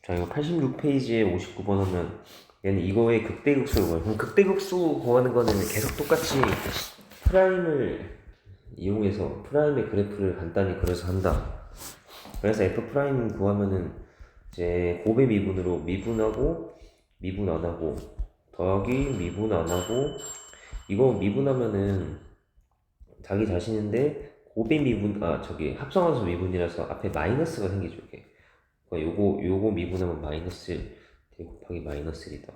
자, 이거 86페이지에 59번 하면 얘는 이거의 극대극소를 구해요. 그럼 극대극소 구하는 거는 계속 똑같이 프라임을 이용해서 프라임의 그래프를 간단히 그려서 한다. 그래서 f 프라임 구하면은 이제 곱의 미분으로 미분하고 미분 안 하고 더하기 미분 안 하고 이거 미분하면은 자기 자신인데 곱의 미분 합성함수 미분이라서 앞에 마이너스가 생기죠. 이게 그러니까 요거 미분하면 마이너스 1 곱하기 마이너스 1이다.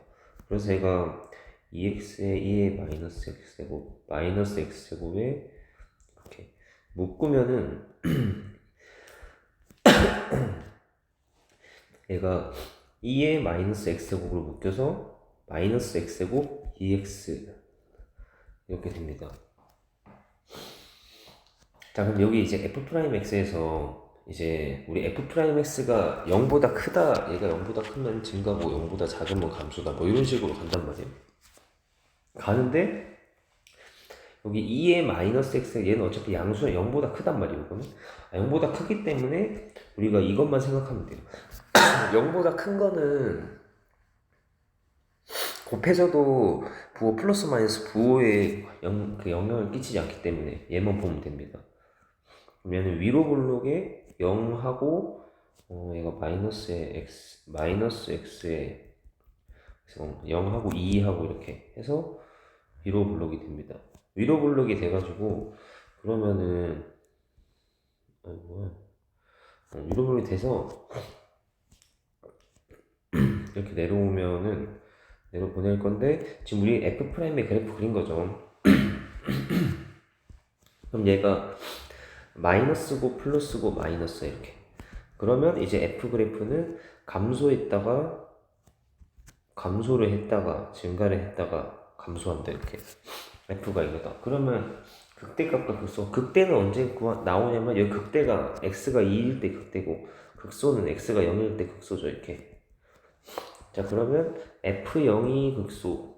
그래서 얘가 2x에 2에 마이너스 x제곱 마이너스 x제곱에 이렇게 묶으면은 얘가 2에 마이너스 x제곱으로 묶여서 마이너스 x제곱 2x 이렇게 됩니다. 자, 그럼 여기 이제 f'x에서 이제 우리 f'x가 0보다 크다, 얘가 0보다 크면 증가고 0보다 작으면 감소다, 뭐 이런 식으로 간단 말이에요. 가는데 여기 2의 마이너스 x, 얘는 어차피 양수는 0보다 크단 말이에요. 0보다 크기 때문에 우리가 이것만 생각하면 돼요. 0보다 큰 거는 곱해서도 부호 플러스 마이너스 부호에 그 영향을 끼치지 않기 때문에 얘만 보면 됩니다. 그러면 위로 블록에 0하고 얘가 마이너스에 x에 0하고 2하고 이렇게 해서 위로 블록이 됩니다. 위로 블록이 돼가지고 그러면은 위로 블록이 돼서 이렇게 내려오면은 내려보낼 건데 지금 우리 f'의 그래프 그린 거죠. 그럼 얘가 마이너스고 플러스고 마이너스 이렇게. 그러면 이제 f 그래프는 감소를 했다가 증가를 했다가 감소한다 이렇게. f가 이거다. 그러면 극대값과 극소. 극대는 언제 나오냐면 여기 극대가 x가 2일 때 극대고 극소는 x가 0일 때 극소죠 이렇게. 자, 그러면 f0이 극소.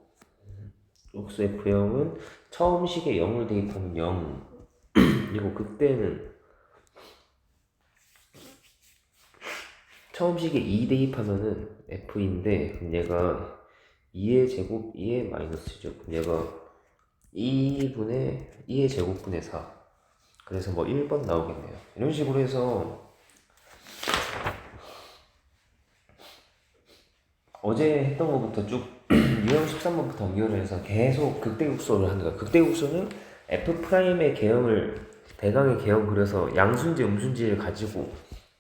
f0은 처음 식에 0을 대입하면 0. 그리고 극대는 처음 식에 2 대입하면은 f인데 그럼 얘가 2의 제곱 2의 마이너스죠. 그럼 얘가 2의 제곱분의 4. 그래서 뭐 1번 나오겠네요. 이런 식으로 해서 어제 했던 것부터 쭉 유형 13번부터 연결을 해서 계속 극대극소를 하는 거야. 극대극소는 f'의 대강의 개형을 그려서 양수인지 음수인지를 가지고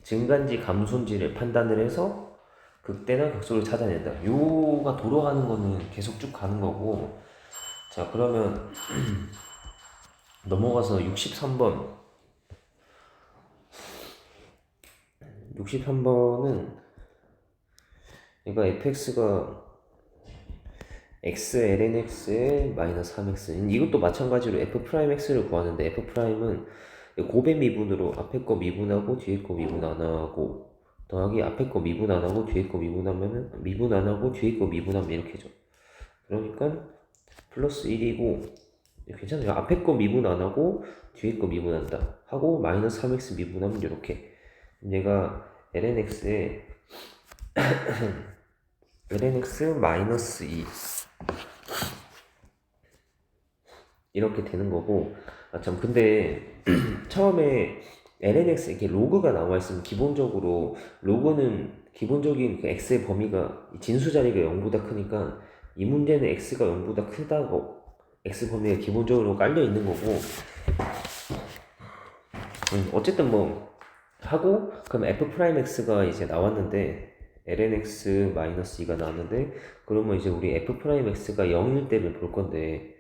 증가인지 감소인지를 판단을 해서 극대나 극소를 찾아낸다. 요가 돌아가는 거는 계속 쭉 가는 거고. 자, 그러면 넘어가서 63번. 63번은 그러니까 fx가 x ln x에 마이너스 3x 이것도 마찬가지로 f'x를 구하는데 f'은 곱의 미분으로 앞에 거 미분하고 뒤에 거 미분 안 하고 더하기 앞에 거 미분 안 하고 뒤에 거 미분하면은 미분 안 하고 뒤에 거 미분하면 이렇게죠. 그러니까 플러스 1이고 괜찮아요. 앞에 거 미분 안 하고 뒤에 거 미분한다 하고 마이너스 3x 미분하면 이렇게. 얘가 ln x에 ln x 마이너스 2 이렇게 되는 거고. 참 근데 처음에 lnx 이렇게 로그가 나와 있으면 기본적으로 로그는 기본적인 그 x의 범위가 진수 자리가 0보다 크니까 이 문제는 x가 0보다 크다고 x 범위가 기본적으로 깔려 있는 거고. 어쨌든 뭐 하고 그럼 f'x가 이제 나왔는데 lnx 마이너스 2가 나왔는데 그러면 이제 우리 f'x가 0일 때를 볼 건데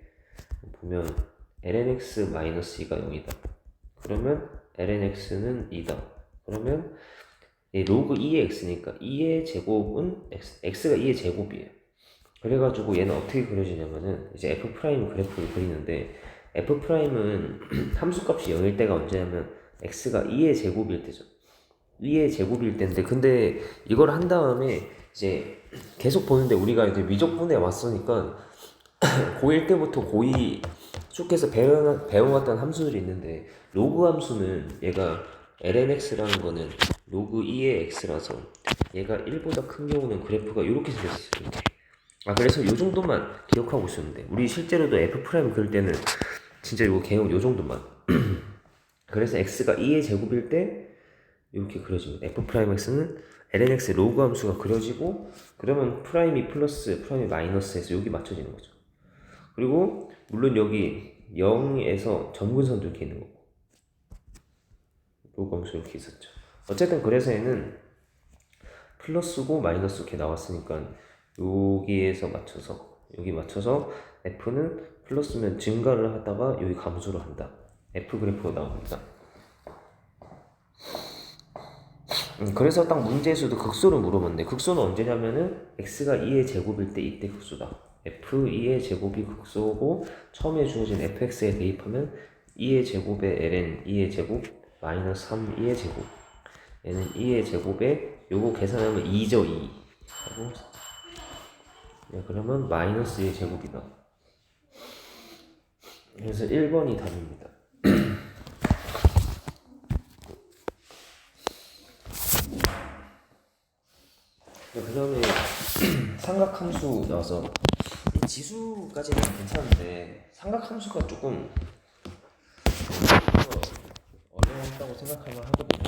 보면 lnx 마이너스 2가 0이다. 그러면 lnx는 2다. 그러면 로그 2의 x니까 2의 제곱은 x가 2의 제곱이에요. 그래가지고 얘는 어떻게 그려지냐면은 이제 f' 그래프를 그리는데 f'은 함수값이 0일 때가 언제냐면 x가 2의 제곱일 때죠. 2의 제곱일 때인데 근데 이걸 한 다음에 이제 계속 보는데 우리가 이제 미적분에 왔으니까 고1 때부터 고2 쭉 해서 배워왔던 함수들이 있는데 로그 함수는 얘가 lnx라는 거는 로그 2의 x라서 얘가 1보다 큰 경우는 그래프가 이렇게 생겼어요. 이렇게. 그래서 이 정도만 기억하고 있었는데 우리 실제로도 f 프라임 그릴 때는 진짜 이거 개형 요 정도만. 그래서 x가 2의 제곱일 때 이렇게 그려집니다. f 프라임 x는 lnx 로그 함수가 그려지고 그러면 프라임이 플러스 프라임이 마이너스해서 여기 맞춰지는 거죠. 그리고 물론 여기 0에서 점근선도 이렇게 있는 거고 로그 함수 이렇게 있었죠. 어쨌든 그래서 얘는 플러스고 마이너스 이렇게 나왔으니까 여기에서 맞춰서 여기 맞춰서 f는 플러스면 증가를 하다가 여기 감소를 한다. f 그래프가 나옵니다. 그래서 딱 문제에서도 극소를 물어봤는데 극소는 언제냐면은 x가 2의 제곱일 때 이때 극소다. f2의 제곱이 극소고 처음에 주어진 fx에 대입하면 2의 제곱에 ln 2의 제곱 마이너스 3 2의 제곱 얘는 2의 제곱에 요거 계산하면 2죠 2 하고 그러면 마이너스 2의 제곱이다. 그래서 1번이 답입니다. 그 다음에 삼각함수 나와서 지수까지는 괜찮은데 삼각함수가 조금 어려웠다고 생각하면 하거든요.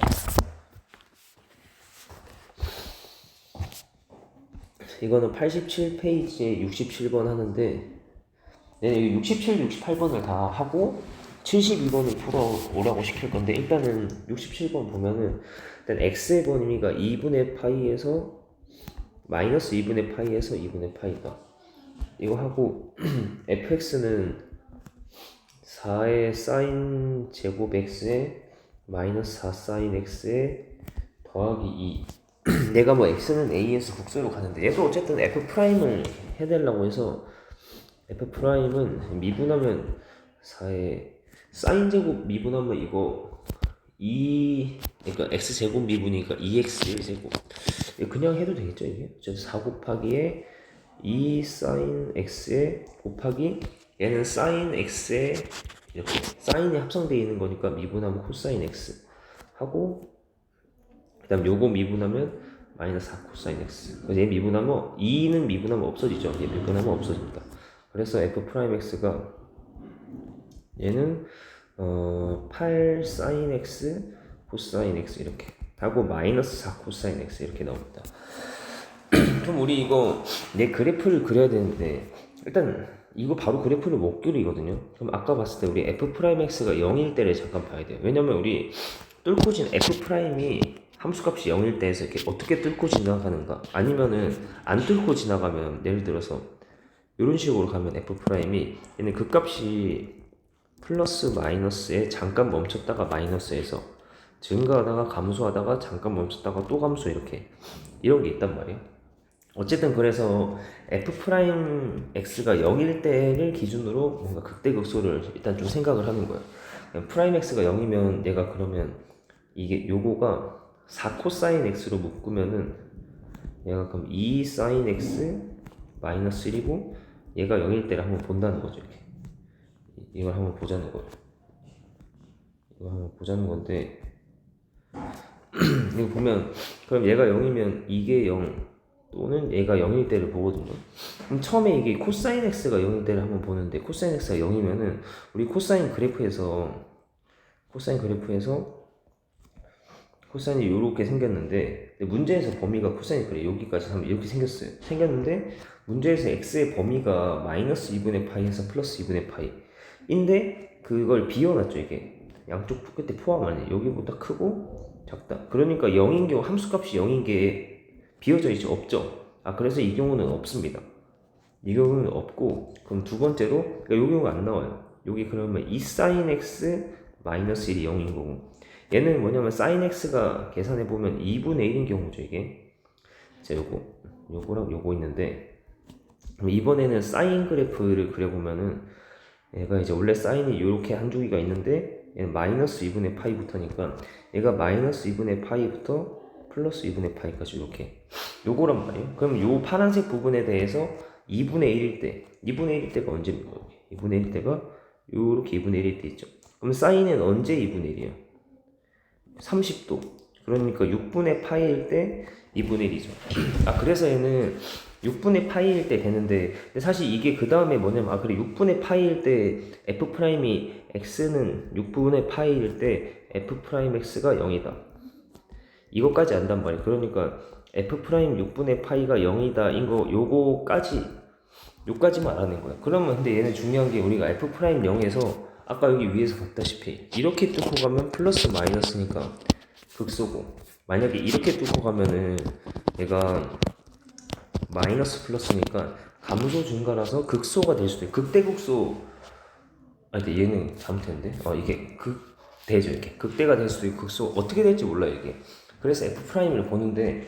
이거는 87페이지에 67번 하는데 얘는 67, 68번을 다 하고 72번을 풀어오라고 시킬 건데 일단은 67번 보면은 일단 x의 범위가 2분의 파이에서 마이너스 2분의 파이에서 2분의 파이다. 이거 하고 fx는 4의 사인 제곱 x에 마이너스 4 사인 x에 더하기 2 내가 뭐 x는 a에서 국수로 가는데 얘도 어쨌든 f 프라임을 해달라고 해서 f 프라임은 미분하면 4의 사인 제곱 미분하면 이거 2 그러니까 x 제곱 미분이니까 2x 1제곱 그냥 해도 되겠죠 이게? 4 곱하기에 2 사인 x에 곱하기 얘는 사인 x에 이렇게 사인이 합성되어 있는 거니까 미분하면 코사인 x 하고 그 다음 요거 미분하면 마이너스 4 코사인 x 그래서 얘 미분하면 2는 미분하면 없어지죠. 얘 미분하면 없어집니다. 그래서 f 프라임 x가 얘는 8 사인 x 코사인 x 이렇게 하고 마이너스 4 코사인 x 이렇게 나옵니다. 그럼 우리 이거 내 그래프를 그려야 되는데 일단 이거 바로 그래프를 못 그리거든요. 그럼 아까 봤을 때 우리 f 프라임 x가 0일 때를 잠깐 봐야 돼요. 왜냐면 우리 뚫고 진 f 프라임이 함수값이 0일 때에서 이렇게 어떻게 뚫고 지나가는가 아니면은 안 뚫고 지나가면 예를 들어서 이런 식으로 가면 f 프라임이 얘는 그 값이 플러스 마이너스에 잠깐 멈췄다가 마이너스에서 증가하다가 감소하다가 잠깐 멈췄다가 또 감소 이렇게 이런 게 있단 말이에요. 어쨌든 그래서 f 프라임 x가 0일 때를 기준으로 뭔가 극대극소를 일단 좀 생각을 하는 거예요. 프라임 x가 0이면 얘가 그러면 이게 요거가 4 코사인 x로 묶으면은 얘가 그럼 2 사인 x 마이너스 1이고 얘가 0일 때를 한번 본다는 거죠. 이렇게 이걸 한번 보자는 거예요. 이거 한번 보자는 건데 이거 보면 그럼 얘가 0이면 이게 0 또는 얘가 0일 때를 보거든요. 그럼 처음에 이게 코사인 x가 0일 때를 한번 보는데 코사인 x가 0이면은 우리 코사인 그래프에서 코사인이 이렇게 생겼는데 문제에서 범위가 코사인 그래 여기까지 하면 이렇게 생겼는데 문제에서 x의 범위가 마이너스 2분의 파이에서 플러스 2분의 파이인데 그걸 비워놨죠. 이게 양쪽 끝에 포함 아니에요. 여기보다 크고 작다. 그러니까 0인 경우 함수값이 0인 게 비워져 있죠. 없죠. 그래서 이 경우는 없습니다. 이 경우는 없고 그럼 두 번째로 그러니까 이 경우가 안 나와요. 여기 그러면 2 사인 x 마이너스 1이 0인 거고 얘는 뭐냐면 사인 x가 계산해 보면 2분의 1인 경우죠. 이게 자 요거랑 요거 있는데 그럼 이번에는 사인 그래프를 그려보면은 얘가 이제 원래 사인이 요렇게 한 주기가 있는데 얘는 마이너스 2분의 파이부터니까 얘가 마이너스 2분의 파이부터 플러스 2분의 파이까지 이렇게 요거란 말이에요. 그럼 요 파란색 부분에 대해서 2분의 1일 때 2분의 1일 때가 언제입니까? 2분의 1일 때가 요렇게 2분의 1일 때 있죠. 그럼 사인은 언제 2분의 1이에요? 30도. 그러니까 6분의 파이일 때 2분의 1이죠. 아, 그래서 얘는 6분의 파이일 때 되는데, 근데 사실 이게 그 다음에 뭐냐면, 아, 그래, 6분의 파이일 때 f 프라임이 x는 6분의 파이일 때 f 프라임 x가 0이다. 이거까지 안단 말이야. 그러니까 f 프라임 6분의 파이가 0이다. 이거 요까지만 알아낸 거야. 그러면 근데 얘는 중요한 게 우리가 f 프라임 0에서 아까 여기 위에서 봤다시피 이렇게 뚫고 가면 플러스 마이너스니까 극소고, 만약에 이렇게 뚫고 가면은 얘가 마이너스 플러스니까 감소 증가라서 극소가 될 수도 있고, 극대극소. 아니 근데 얘는 잘못했는데, 이게 극대죠. 이렇게 극대가 될 수도 있고 극소, 어떻게 될지 몰라요 이게. 그래서 f 프라임을 보는데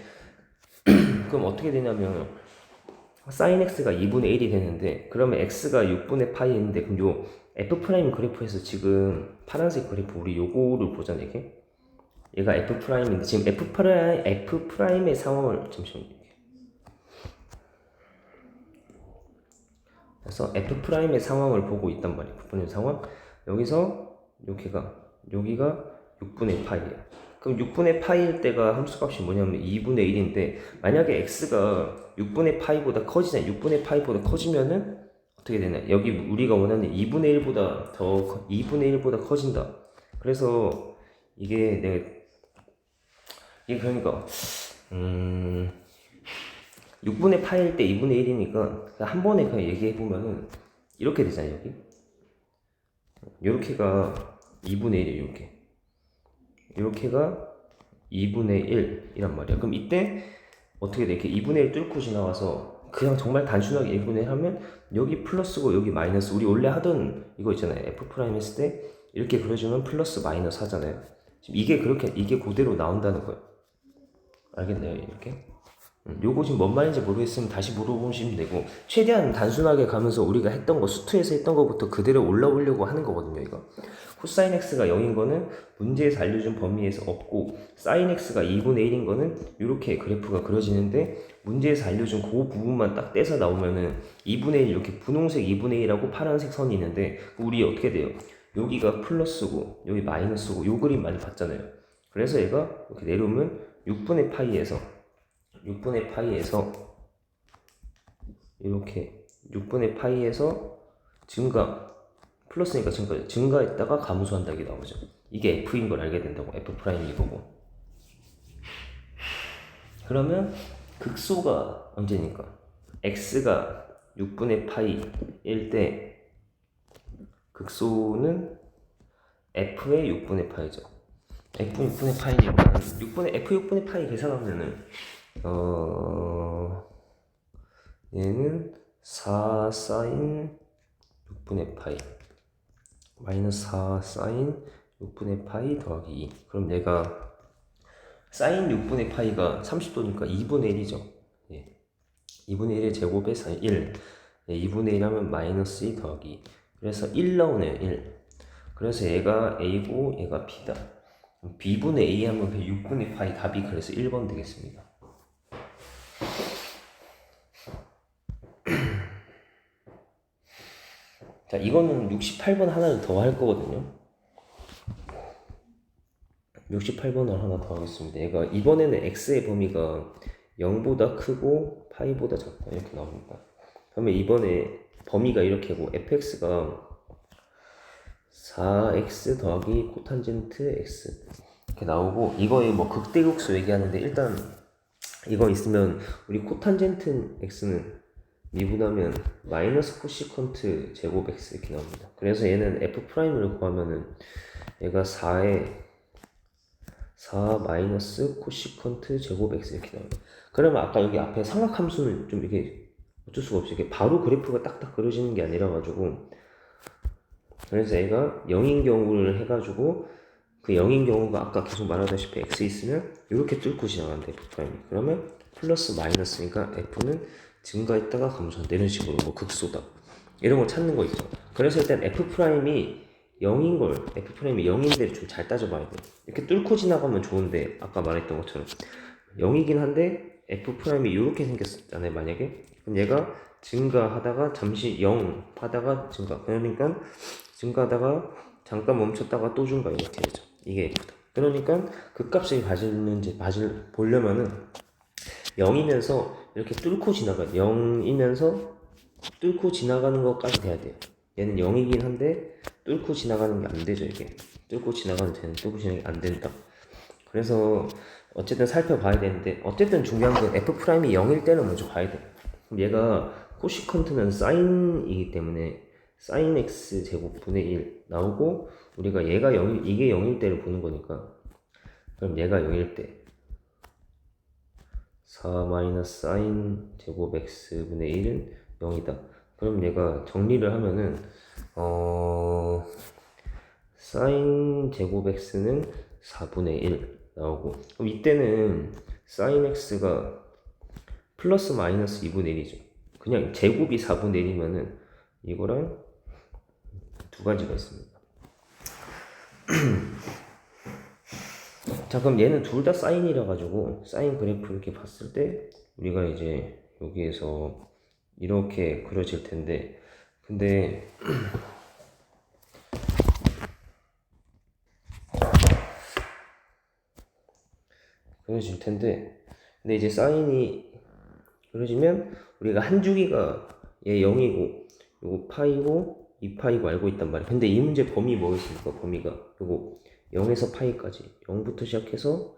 그럼 어떻게 되냐면 sin x가 2분의 1이 되는데, 그러면 x가 6분의 파이인데, 그럼 요 f 프라임 그래프에서 지금 파란색 그래프 우리 요거를 보잖아. 이게 얘가 f 프라임인데 지금 f 프라임의 상황을 잠시만요. 그래서 f 프라임의 상황을 보고 있단 말이에요. f 프라임 상황. 여기서 여기가 6분의 파이야. 그럼 6분의 파이일 때가 함수값이 뭐냐면 2분의 1인데, 만약에 x가 6분의 파이보다 커지잖아. 6분의 파이보다 커지면은 어떻게 되냐? 여기 우리가 원하는 2분의 1보다 커진다. 그래서 이게 그러니까 6분의 파일 때 2분의 1이니까 한 번에 그냥 얘기해 보면은 이렇게 되잖아요. 여기 요렇게가 2분의 1이에요. 요렇게가 2분의 1이란 말이야. 그럼 이때 어떻게 돼? 이렇게 2분의 1 뚫고 지나가서 그냥 정말 단순하게 1분의 1 하면 여기 플러스고 여기 마이너스. 우리 원래 하던 이거 있잖아요. f 프라임 했을 때 이렇게 그려주면 플러스 마이너스 하잖아요. 지금 이게 그대로 나온다는 거예요. 알겠나요? 이렇게. 요거 지금 뭔 말인지 모르겠으면 다시 물어보시면 되고, 최대한 단순하게 가면서 우리가 했던 거, 수투에서 했던 거부터 그대로 올라오려고 하는 거거든요. 이거 코사인 x가 0인 거는 문제에서 알려준 범위에서 없고, 사인 x가 2분의 1인 거는 이렇게 그래프가 그려지는데, 문제에서 알려준 그 부분만 딱 떼서 나오면은 2분의 1 이렇게 분홍색 2분의 1하고 파란색 선이 있는데, 우리 어떻게 돼요? 여기가 플러스고 여기 마이너스고, 요 그림 많이 봤잖아요. 그래서 얘가 이렇게 내려오면 6분의 파이에서 이렇게 6분의 파이에서 플러스니까 증가했다가 감소한다, 이게 나오죠. 이게 f인 걸 알게 된다고. f 프라임이 이거고. 그러면 극소가 언제니까 x가 6분의 파이일 때 극소는 f의 6분의 파이죠. f 6분의 파이니까 f 6분의 파이 계산하면은 얘는 4 사인 6분의 파이 마이너스 4 사인 6분의 파이 더하기 2. 그럼 얘가 사인 6분의 파이가 30도니까 2분의 1이죠. 예. 2분의 1의 제곱에 사인 1. 예, 2분의 1 하면 마이너스 2 더하기 2. 그래서 1 나오네요. 1. 그래서 얘가 A고 얘가 B다. B분의 A 하면 그 6분의 파이 답이 그래서 1번 되겠습니다. 자, 이거는 68번 하나를 더 할 거거든요. 68번을 하나 더 하겠습니다. 얘가 이번에는 x의 범위가 0보다 크고 파이보다 작다 이렇게 나옵니다. 그러면 이번에 범위가 이렇게고 fx가 4x 더하기 코탄젠트 x 이렇게 나오고, 이거에 뭐 극대극소 얘기하는데, 일단 이거 있으면 우리 코탄젠트 x는 미분하면 마이너스 코시컨트 제곱 x 이렇게 나옵니다. 그래서 얘는 f 프라임을 구하면은 얘가 4에 4 마이너스 코시컨트 제곱 x 이렇게 나옵니다. 그러면 아까 여기 앞에 삼각함수는 좀 이렇게 어쩔 수가 없이 이렇게 바로 그래프가 딱딱 그려지는 게 아니라 가지고, 그래서 얘가 0인 경우를 해가지고 그 0인 경우가 아까 계속 말하다시피 x 있으면 이렇게 뚫고 지나간다, f 프라임이. 그러면 플러스 마이너스니까 f는 증가했다가 감소한다, 이런 식으로 뭐 극소다 이런 걸 찾는 거 있죠. 그래서 일단 f 프라임이 0인데 좀 잘 따져봐야 돼. 이렇게 뚫고 지나가면 좋은데, 아까 말했던 것처럼 0이긴 한데 f 프라임이 이렇게 생겼잖아요. 만약에 그럼 얘가 증가하다가 잠시 0 하다가 증가, 그러니까 증가하다가 잠깐 멈췄다가 또 증가, 이렇게 되죠. 이게 f다. 그러니까 그 값이 보려면은 0이면서 이렇게 뚫고 지나가요. 0이면서 뚫고 지나가는 것까지 돼야 돼요. 얘는 0이긴 한데 뚫고 지나가는 게 안 되죠. 이게 뚫고 지나가는 뚫고 지나가는 게 안 된다. 그래서 어쨌든 살펴봐야 되는데, 어쨌든 중요한 건 F'이 0일 때는 먼저 봐야 돼. 그럼 얘가 코시컨트는 사인이기 때문에 사인 x 제곱분의 1 나오고, 우리가 얘가 0, 이게 0일 때를 보는 거니까, 그럼 얘가 0일 때 4 마이너스 사인 제곱 x분의 1은 0이다. 그럼 얘가 정리를 하면은 사인 제곱 x는 4분의 1 나오고, 그럼 이때는 사인 x가 플러스 마이너스 2분의 1이죠. 그냥 제곱이 4분의 1이면은 이거랑 두 가지가 있습니다. 자, 그럼 얘는 둘 다 사인이라 가지고 사인 그래프 이렇게 봤을 때 우리가 이제 여기에서 이렇게 그려질 텐데, 근데 근데 이제 사인이 그려지면 우리가 한 주기가 얘 0이고 요거 파이고 2파이고 알고 있단 말이야. 근데 이 문제 범위 뭐였습니까? 범위가 요거 0에서 파이까지, 0부터 시작해서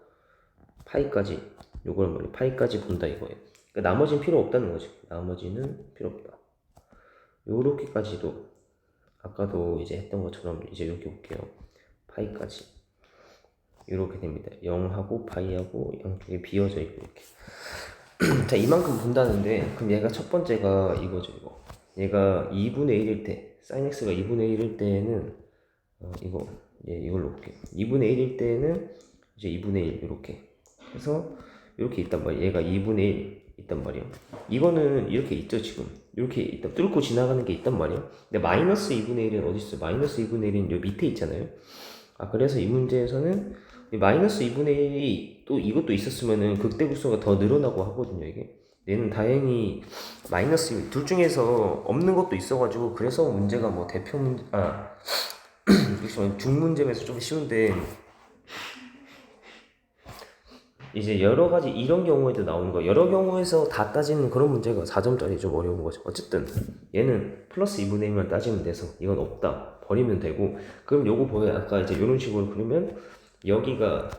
파이까지, 요거란 말이야. 파이까지 본다 이거예요. 그러니까 나머지는 필요 없다는 거지. 나머지는 필요 없다. 요렇게까지도 아까도 이제 했던 것처럼 이제 이렇게 볼게요. 파이까지 이렇게 됩니다. 0하고 파이하고 양쪽에 비어져 있고 이렇게. 자, 이만큼 본다는데, 그럼 얘가 첫 번째가 이거죠. 이거 얘가 2분의 1일 때, sin x가 2분의 1일 때는 이걸로 볼게요. 2분의 1일 때는 이제 2분의 1 이렇게 해서 이렇게 있단 말이에요. 얘가 2분의 1 있단 말이에요. 이거는 이렇게 있죠. 지금 이렇게 있다, 뚫고 지나가는 게 있단 말이에요. 근데 마이너스 2분의 1은 어디 있어요? 마이너스 2분의 1은 여기 밑에 있잖아요. 그래서 이 문제에서는 마이너스 2분의 1이 또 이것도 있었으면은 극대극소가 더 늘어나고 하거든요. 이게 얘는 다행히 마이너스 둘 중에서 없는 것도 있어가지고, 그래서 문제가 뭐 대표 문제 중문제에서 좀 쉬운데, 이제 여러 가지 이런 경우에도 나오는 거야. 여러 경우에서 다 따지는 그런 문제가 4점짜리 좀 어려운 거죠. 어쨌든 얘는 플러스 2분의 1만 따지면 돼서 이건 없다 버리면 되고, 그럼 요거 보여. 아까 이제 이런 식으로 그러면 여기가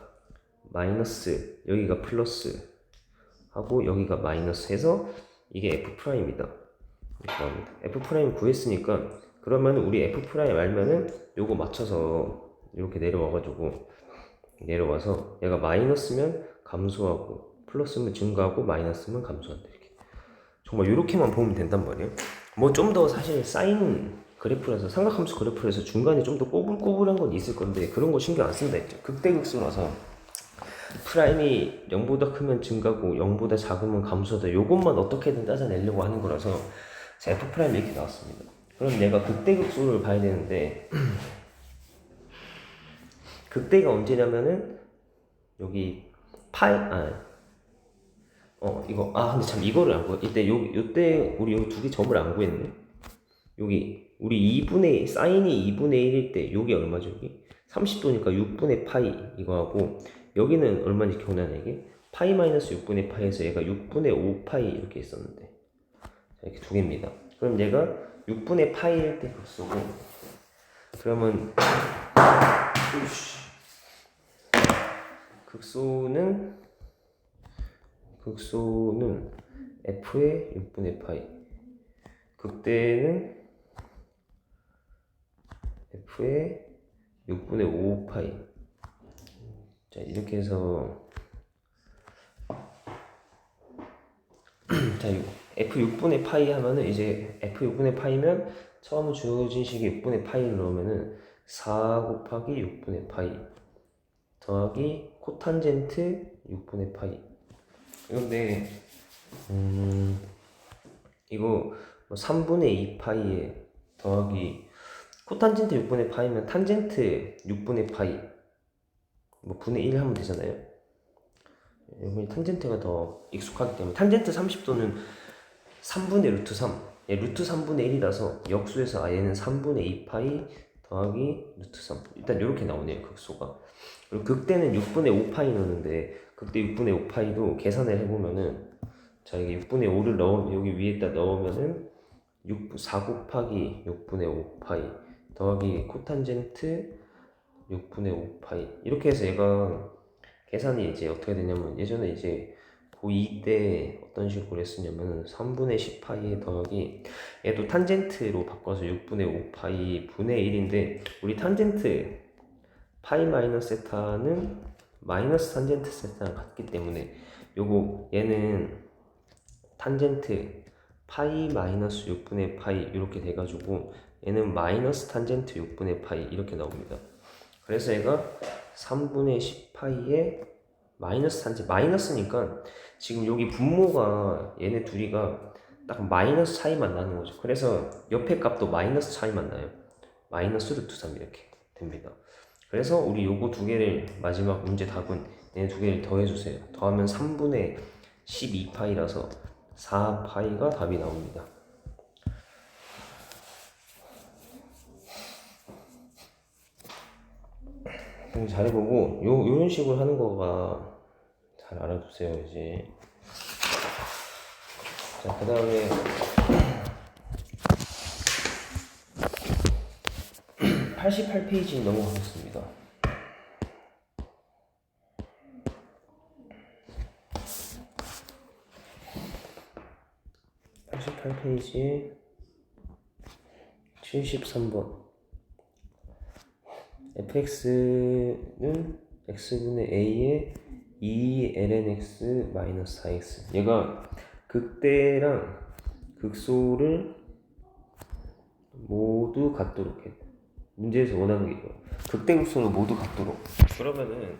마이너스, 여기가 플러스 하고 여기가 마이너스 해서 이게 F'이다 이렇게 나옵니다. F' 구했으니까, 그러면 우리 F' 알면은 요거 맞춰서 이렇게 내려와서 얘가 마이너스면 감소하고 플러스면 증가하고 마이너스면 감소한다. 이렇게 정말 이렇게만 보면 된단 말이에요. 뭐 좀 더 사실 사인 그래프라서, 삼각함수 그래프라서 중간에 좀 더 꼬불꼬불한 건 있을 건데 그런 거 신경 안 쓴다 했죠. 극대극소라서 프라임이 0보다 크면 증가고 0보다 작으면 감소하다, 요것만 어떻게든 따져내려고 하는 거라서 F' 이렇게 나왔습니다. 그럼 내가 극대극소를 봐야 되는데, 극대가 언제냐면은 여기 파이 근데 참 이거를 안 구해. 요때 우리 여기 두 개 점을 안 구했네. 여기 우리 사인이 2분의 1일 때 요게 얼마죠? 여기 30도니까 6분의 파이 이거하고, 여기는 얼마인지 기억나냐 이게? 파이 마이너스 6분의 파이에서 얘가 6분의 5 파이 이렇게 있었는데, 자, 이렇게 두 개입니다. 그럼 얘가 6분의 파이일 때 극소고, 그러면 극소는 f의 6분의 파이, 극대는 f의 6분의 5 파이. 자, 이렇게 해서 자, f 6분의 파이 하면은, 이제 f 6분의 파이면 처음 주어진 식이 6분의 파이를 넣으면은 4 곱하기 6분의 파이 더하기 코탄젠트 6분의 파이. 이건데 이거 3분의 2 파이에 더하기 코탄젠트 6분의 파이면 탄젠트 6분의 파이 뭐 분의 1 하면 되잖아요. 여기 탄젠트가 더 익숙하기 때문에, 탄젠트 30도는 3분의 루트 3, 루트 3분의 1이라서 역수해서 얘는 3분의 2 파이 더하기 루트 3. 일단 이렇게 나오네요, 극소가. 그리고 극대는 6분의 5파이 넣는데 극대 6분의 5파이도 계산을 해보면은, 자, 이게 6분의 5를 여기 위에다 넣으면은 4 곱하기 6분의 5파이 더하기 코탄젠트 6분의 5파이, 이렇게 해서 얘가 계산이 이제 어떻게 되냐면, 예전에 이제 고2 때 어떤 식으로 했었냐면 3분의 10파이 더하기, 얘도 탄젠트로 바꿔서 6분의 5파이 분의 1인데, 우리 탄젠트 파이 마이너스 세타는 마이너스 탄젠트 세타랑 같기 때문에 요거 얘는 탄젠트 파이 마이너스 6분의 파이 이렇게 돼가지고 얘는 마이너스 탄젠트 6분의 파이 이렇게 나옵니다. 그래서 얘가 3분의 10파이에 마이너스 탄젠트, 마이너스니까 지금 여기 분모가 얘네 둘이가 딱 마이너스 차이만 나는 거죠. 그래서 옆에 값도 마이너스 차이만 나요. 마이너스 루트 3 이렇게 됩니다. 그래서 우리 요거 두 개를, 마지막 문제 답은 얘네 두 개를 더해주세요. 더하면 3분의 12파이라서 4파이가 답이 나옵니다. 잘해보고 요런 식으로 하는 거가 잘 알아두세요 이제. 자, 그 다음에 88페이지 넘어가겠습니다. 88페이지 73번. fx는 x분의 a에 2lnx 마이너스 4x. 얘가 극대랑 극소를 모두 같도록 해. 문제에서 원하는 게 이거. 극대 극소를 모두 같도록. 그러면은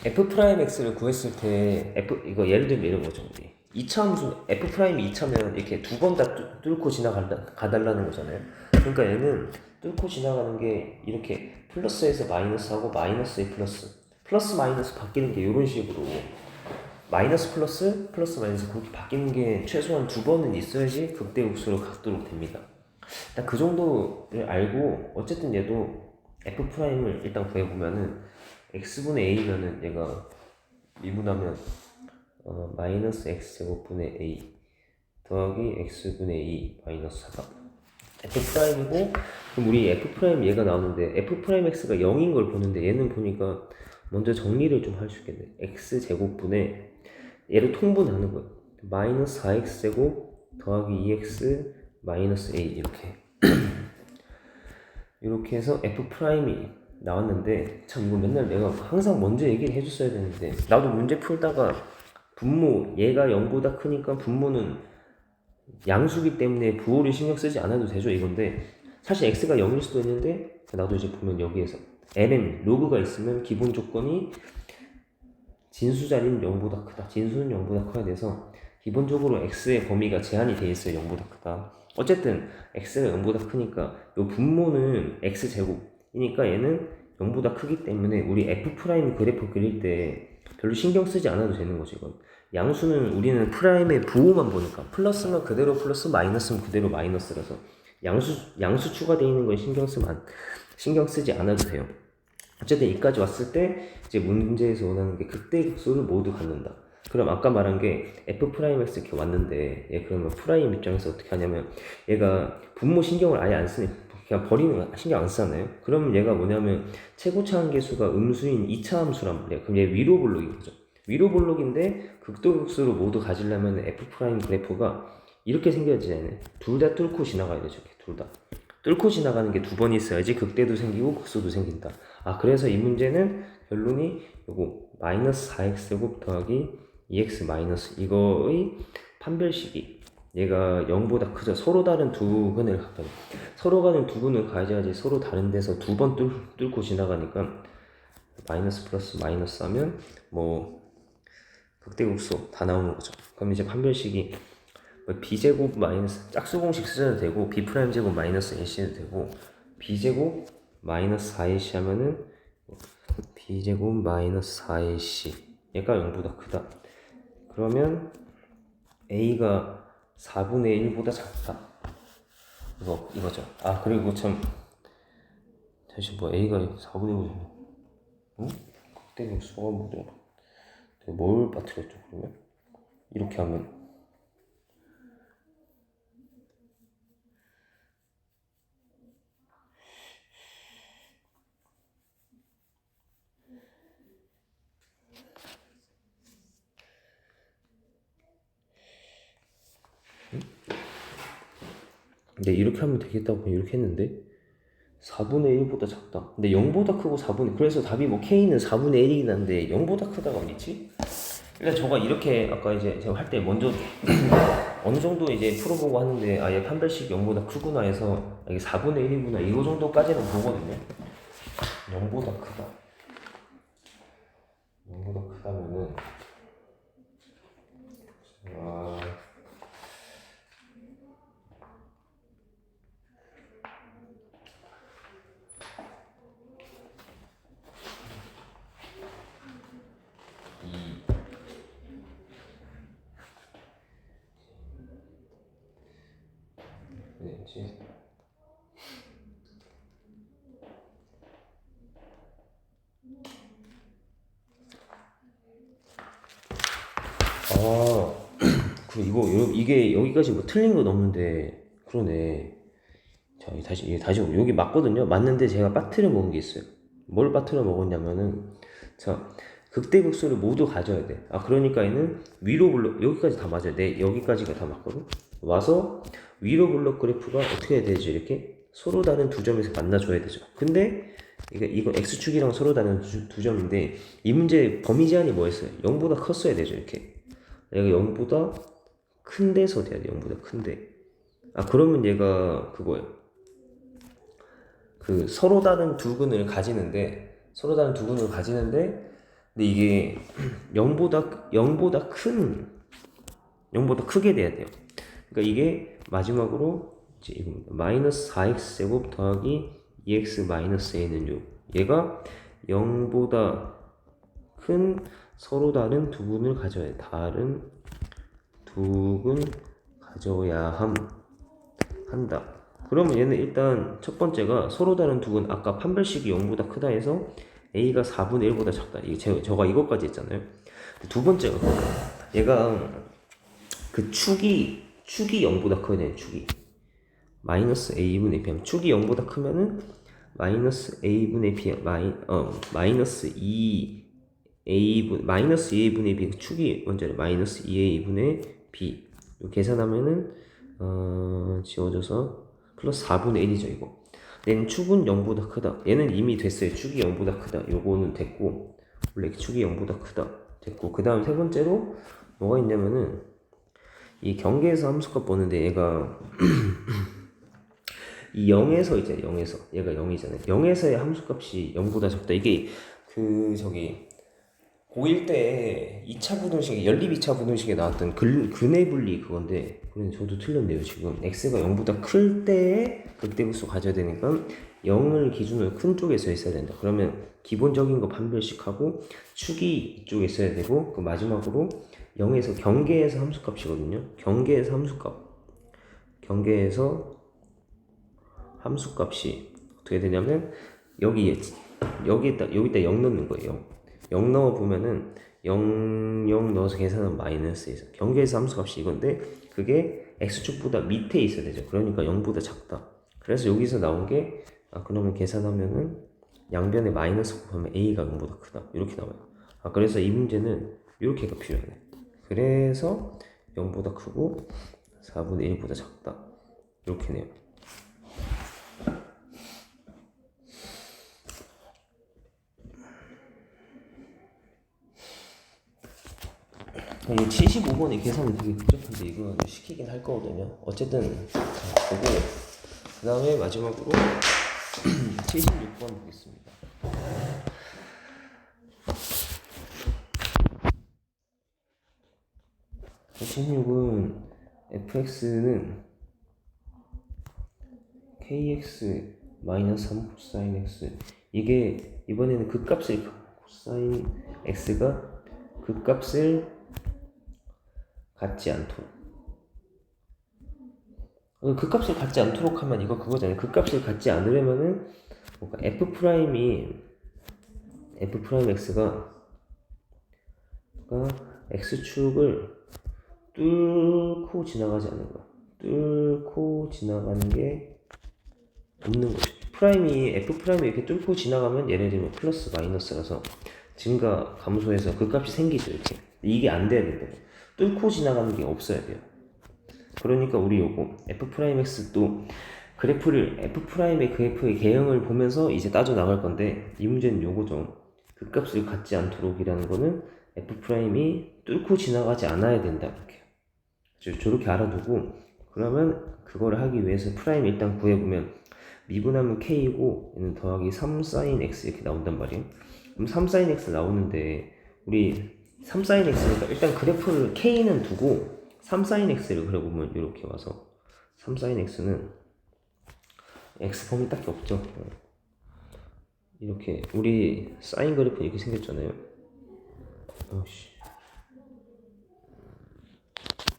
f'x를 구했을 때 이거 예를 들면 이런 거죠. 우리 2차 함수 f'이 2차면 이렇게 두 번 다 뚫고 가달라는 거잖아요. 그러니까 얘는 뚫고 지나가는 게 이렇게 플러스에서 마이너스하고 마이너스에 플러스 마이너스 바뀌는 게 이런 식으로, 마이너스 플러스 마이너스 그렇게 바뀌는 게 최소한 두 번은 있어야지 극대극소로 갖도록 됩니다. 일단 그 정도를 알고, 어쨌든 얘도 f'을 일단 구해보면은 x분의 a면은 얘가 미분하면 마이너스 x제곱분의 a 더하기 x분의 2 마이너스 4가 f'이고, 그럼 우리 f' 얘가 나오는데 f'x가 0인 걸 보는데, 얘는 보니까 먼저 정리를 좀 할 수 있겠네. x제곱분의 얘를 통분하는 거예요. 마이너스 4x제곱 더하기 2x 마이너스 a 이렇게 이렇게 해서 f'이 나왔는데, 참 이거 맨날 내가 항상 먼저 얘기를 해줬어야 되는데, 나도 문제 풀다가 분모, 얘가 0보다 크니까 분모는 양수기 때문에 부호를 신경 쓰지 않아도 되죠 이건데, 사실 x가 0일 수도 있는데, 나도 이제 보면 여기에서 ln 로그가 있으면 기본 조건이 진수 자리는 0보다 크다, 진수는 0보다 커야 돼서 기본적으로 x의 범위가 제한이 돼 있어요. 0보다 크다. 어쨌든 x가 0보다 크니까 이 분모는 x제곱이니까 얘는 0보다 크기 때문에 우리 f' 그래프 그릴 때 별로 신경 쓰지 않아도 되는 거죠. 이건 양수는 우리는 프라임의 부호만 보니까, 플러스면 그대로 플러스, 마이너스면 그대로 마이너스라서 양수 추가되어 있는 건 신경 쓰지 않아도 돼요. 어쨌든 여기까지 왔을 때 이제 문제에서 원하는 게 극대극소를 모두 갖는다. 그럼 아까 말한 게 f'x 이렇게 왔는데, 얘 그러면 프라임 입장에서 어떻게 하냐면, 얘가 분모 신경을 아예 안 쓰니, 그냥 버리는 거 신경 안 쓰잖아요. 그러면 얘가 뭐냐면 최고차 함계수가 음수인 2차 함수란 말이야. 그럼 얘 위로 볼록인 거죠. 위로 볼록인데 극도극소로 모두 가지려면 f' 그래프가 이렇게 생겨야지. 둘 다 뚫고 지나가야 되죠. 둘 다 뚫고 지나가는 게 두 번 있어야지 극대도 생기고 극소도 생긴다. 그래서 이 문제는 결론이 요거 마이너스 4x제곱 더하기 2x 마이너스 이거의 판별식이, 얘가 0보다 크죠. 서로 다른 두 근을 갖거든. 서로 다른 두 근을 가져야지 서로 다른 데서 두 번 뚫고 지나가니까 마이너스 플러스 마이너스 하면 뭐 극대극소 다 나오는 거죠. 그럼 이제 판별식이 b제곱 마이너스 짝수공식 쓰셔도 되고, b' 제곱 마이너스 ac 해도 되고, b제곱 마이너스 4ac 하면은 b제곱 마이너스 4ac 얘가 0보다 크다. 그러면 a가 4분의 1보다 작다. 이거죠. 아, 그리고 참 다시 뭐 A가 4분의 5잖아. 응? 극대역수가 뭐죠? 뭘 빠뜨렸죠 그러면? 이렇게 하면 근데 이렇게 하면 되겠다고 이렇게 했는데 4분의 1보다 작다. 근데 0보다 크고 4분의 그래서 답이 뭐 K는 4분의 1이긴 한데 0보다 크다가 어딨지? 일단 저가 이렇게 아까 이제 제가 할 때 먼저 어느 정도 이제 풀어보고 하는데 아얘 판별식 0보다 크구나 해서 이게 4분의 1이구나 이거 정도까지는 보거든요. 0보다 크다. 0보다 크다면은 아, 네, 아, 이게 여기까지 뭐 틀린 건 없는데 그러네. 자, 다시 여기 맞거든요. 맞는데 제가 빠뜨려 먹은 게 있어요. 뭘 빠뜨려 먹었냐면은 자, 극대극소를 모두 가져야 돼. 아, 그러니까 얘는 위로 블록 여기까지 다 맞아요. 네, 여기까지가 다 맞거든. 와서 위로 블록 그래프가 어떻게 해야 되지? 이렇게 서로 다른 두 점에서 만나줘야 되죠. 근데 이거 x축이랑 서로 다른 두 점인데 이 문제 범위 제한이 뭐였어요? 0보다 컸어야 되죠. 이렇게 얘가 0보다 큰 데서 돼야 돼. 0보다 큰데. 아, 그러면 얘가 그거예요. 그 서로 다른 두 근을 가지는데 근데 이게 0보다 크게 돼야 돼요. 그러니까 이게 마지막으로 이제 이겁니다. 마이너스 4x 제곱 더하기 2x 마이너스 a는 6. 얘가 0보다 큰 서로 다른 두 근을 가져야 돼. 다른 두 근 가져야 한다. 그러면 얘는 일단 첫 번째가 서로 다른 두 근 아까 판별식이 0보다 크다 해서 a가 4분의 1보다 작다. 이게 저가 이것까지 했잖아요. 두 번째가 얘가 그 축이 0보다 커야 돼. 축이 마이너스 a분의 b 하면 축이 0보다 크면은 마이너스 a분의 b 마이너스 2a분의 b 축이 먼저 마이너스 2a분의 b 계산하면은 지워져서 플러스 4분의 1이죠 이거. 얘는 축은 0보다 크다. 얘는 이미 됐어요. 축이 0보다 크다. 요거는 됐고 원래 축이 0보다 크다 됐고 그 다음 세 번째로 뭐가 있냐면은 이 경계에서 함수값 보는데 얘가 이 0에서 이제 0에서 얘가 0이잖아요. 0에서의 함수값이 0보다 작다. 이게 그 저기 고1 때 2차 부등식에 연립 2차 부등식에 나왔던 근의 분리 그건데 그런데 저도 틀렸네요. 지금 x가 0보다 클 때에 극대분수 가져야 되니까 0을 기준으로 큰 쪽에 서 있어야 된다. 그러면 기본적인 거 판별식하고 축이 이쪽에 있어야 되고 그 마지막으로 0에서 경계에서 함수값이거든요. 경계에서 함수값이 어떻게 되냐면 여기다 0 넣는 거예요. 0 넣어 보면은 0 넣어서 계산하면 마이너스 에서 경계에서 함수값이 이건데 그게 x축보다 밑에 있어야 되죠. 그러니까 0보다 작다. 그래서 여기서 나온 게 그러면 계산하면은 양변에 마이너스 곱하면 a가 0보다 크다. 이렇게 나와요. 그래서 이 문제는 이렇게가 필요하네. 그래서 0보다 크고 4분의 1보다 작다. 이렇게네요. 이 75번이 계산이 되게 복잡한데 이거 시키긴 할 거거든요. 어쨌든 보고 그 다음에 마지막으로 76번 보겠습니다. 76은 fx는 kx 마이너스 3 코사인 x 이게 이번에는 극값을 코사인 x가 극값을 갖지 않도록 값을 갖지 않도록 하면 이거 그거잖아요. 그 값을 갖지 않으려면은 뭔가 f 프라임 x가 x축을 뚫고 지나가지 않는 거야. 뚫고 지나가는 게 없는 거죠. f 프라임이 이렇게 뚫고 지나가면 예를 들면 플러스 마이너스라서 증가 감소해서 그 값이 생기죠. 이렇게 이게 안 돼야 된다고. 뚫고 지나가는 게 없어야 돼요. 그러니까 우리 요거 f 프라임 x도 그래프를 f 프라임의 그래프의 개형을 보면서 이제 따져 나갈 건데, 이 문제는 요거죠. 그 값을 갖지 않도록이라는 거는 f 프라임이 뚫고 지나가지 않아야 된다, 이렇게. 저렇게 알아두고, 그러면 그거를 하기 위해서 프라임 일단 구해보면 미분하면 k이고 얘는 더하기 3sin x 이렇게 나온단 말이에요. 그럼 3sin x 나오는데 우리 3sin x니까 일단 그래프를 k는 두고 3sin x를 그려보면 이렇게 와서 3sin x는 x 범위 딱히 없죠. 이렇게 우리 사인 그래프 이렇게 생겼잖아요.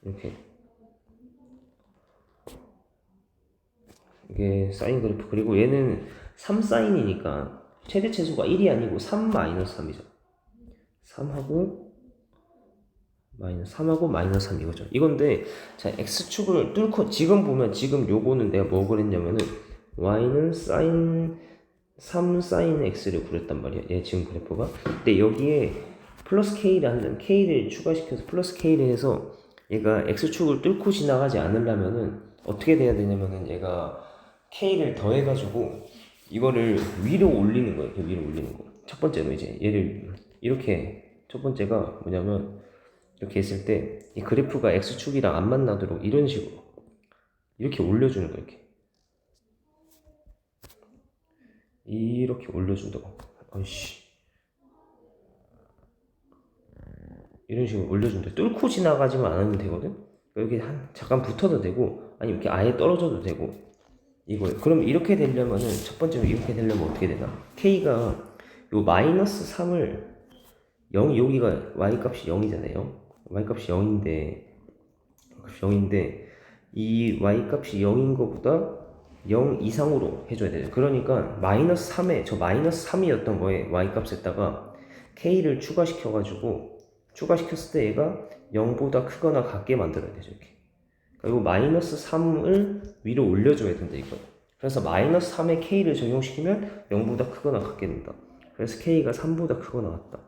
이렇게 이게 사인 그래프. 그리고 얘는 3사인이니까 최대 최소가 1이 아니고 3 마이너스 3이죠. 3하고 마이너스 3 이거죠. 이건데 자, x축을 뚫고 지금 보면 지금 요거는 내가 뭐 그랬냐면은 y는 사인 3 사인 x를 그렸단 말이야. 얘 지금 그래프가. 근데 여기에 플러스 k를 한다면 k를 추가시켜서 플러스 k를 해서 얘가 x축을 뚫고 지나가지 않으려면은 어떻게 돼야 되냐면은 얘가 k를 더해가지고 이거를 위로 올리는 거예요. 위로 올리는 거. 첫 번째로 이제 얘를 이렇게, 첫 번째가 뭐냐면 이렇게 했을 때 이 그래프가 x축이랑 안 만나도록 이런 식으로 이렇게 올려주는 거예요. 이렇게 올려준다고. 이런 식으로 올려준다. 뚫고 지나가지만 않으면 되거든. 여기 잠깐 붙어도 되고 아니면 이렇게 아예 떨어져도 되고 이거예요. 그럼 이렇게 되려면은 첫 번째로 이렇게 되려면 어떻게 되나? k가 요 마이너스 3을 0, 여기가 y값이 0이잖아요. y값이 0인데 이 y값이 0인 것보다 0 이상으로 해줘야 돼요. 그러니까 마이너스 3에 저 마이너스 3이었던 거에 y값에다가 k를 추가시켰을 때 얘가 0보다 크거나 같게 만들어야 되죠. 이렇게. 그리고 마이너스 3을 위로 올려줘야 된다, 이거. 그래서 마이너스 3에 k를 적용시키면 0보다 크거나 같게 된다. 그래서 k가 3보다 크거나 같다.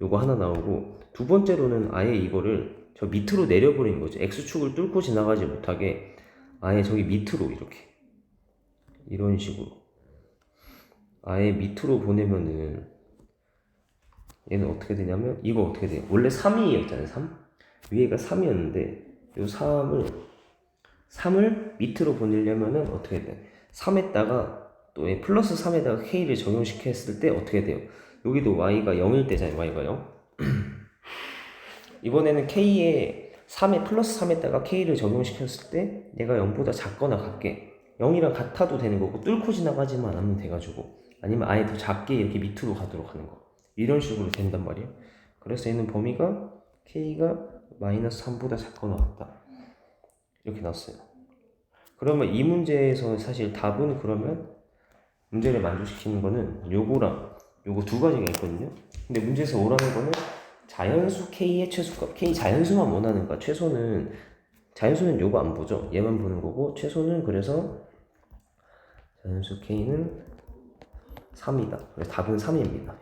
요거 하나 나오고, 두 번째로는 아예 이거를 저 밑으로 내려버리는 거죠. x축을 뚫고 지나가지 못하게 아예 저기 밑으로 이렇게 이런 식으로 아예 밑으로 보내면은 얘는 어떻게 되냐면 이거 어떻게 돼요? 원래 3이었잖아요. 3 위에가 3이었는데 요 3을 밑으로 보내려면은 어떻게 돼요? 3에다가 또 플러스 3에다가 k를 적용시켰을 때 어떻게 돼요? 여기도 y가 0일 때잖아요. y가 0. 이번에는 k에 3에 플러스 3에다가 k를 적용시켰을 때 얘가 0보다 작거나 같게, 0이랑 같아도 되는 거고 뚫고 지나가지만 않으면 돼가지고, 아니면 아예 더 작게 이렇게 밑으로 가도록 하는 거, 이런 식으로 된단 말이에요. 그래서 얘는 범위가 k가 마이너스 3보다 작거나 같다 이렇게 나왔어요. 그러면 이 문제에서 사실 답은, 그러면 문제를 만족시키는 거는 요거랑 요거 두 가지가 있거든요. 근데 문제에서 오라는 거는 자연수 k의 최소값, k 자연수만 원하는가, 자연수는 요거 안 보죠. 얘만 보는 거고, 최소는 그래서 자연수 k는 3이다. 그래서 답은 3입니다.